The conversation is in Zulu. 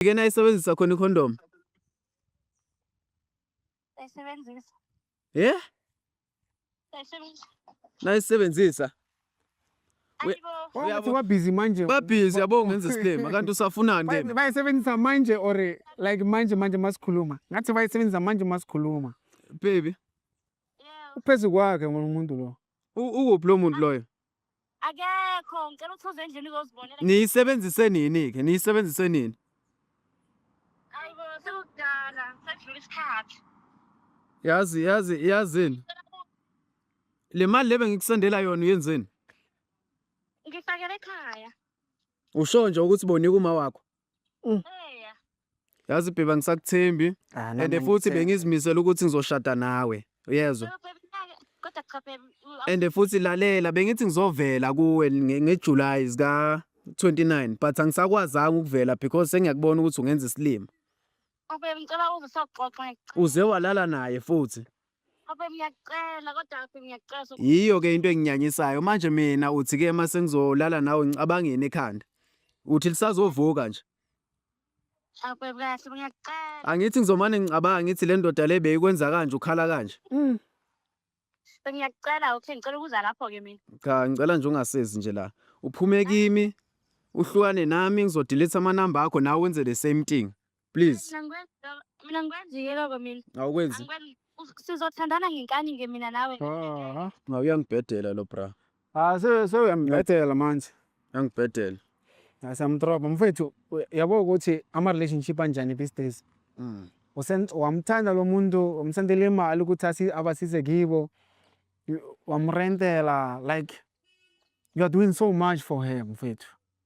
Ke nayisebenzisa khona ikhondom. Ayisebenzisa. Nayisebenzisa. Ayibo. Wa busy manje. Babhizi yabo ngenza isilima kanti usafunani ke? Bayisebenzisa manje or like manje masikhuluma. Ngathi bayisebenzisa manje masikhuluma. Baby, Yeah. Uphezu kwakhe umuntu lo. ukuphi lo muntu loyo? Akekho, ngicela uthuze endlini uzozibonela. Niyisebenzise nini ke? Niyisebenzise nini? Ayibo, sekudala, sekudlula isikhathi. Yazini. Le mali lebe ngikusendela yona uyenzeni? Ngifakele ekhaya. Usho nje ukuthi bonika uma wakho. Eya. Yazi bheba ngisakuthembi and futhi bengizimisela ukuthi ngizoshada nawe. Uyezwa? Kodwa cha baby. And futhi lalela bengithi ngizovela kuwe ngeJuly zika 29 but angisakwazanga ukuvela because sengiyakubona ukuthi ungenza isilima. Baby ngicela uze soxoxa. Uze walala naye futhi. Baby ngiyacela kodwa baby ngiyacela. Yiyo ke into enginyanyisayo manje mina uthi ke mase ngizolala nawe ngicabangeni ekhanda. Uthi lisazovuka nje. Baby kahle ngiyacela. Angithi ngizomane ngicabanga ngithi le ndoda le beyikwenza kanje ukhala kanje. Ngiyacela okay ngicela ukuza lapho ke mina. Cha ngicela nje ungasizi nje la. Uphume kimi uhlukane nami ngizodelete ama number akho nawe wenze the same thing. Please. Mina ngikwenzile lokho mina. Awukwenzi. Sizothandana ngenkani ke mina nawe. Uyangibhedela lo bra. Uyambethela manje. Uyangibhedela. Asamdropa mfethu yabo ukuthi ama relationship anjani these days. Wamthanda lo muntu, umsendele imali ukuthi abasize kibo. Wamrentela like you are doing so much for him mfethu.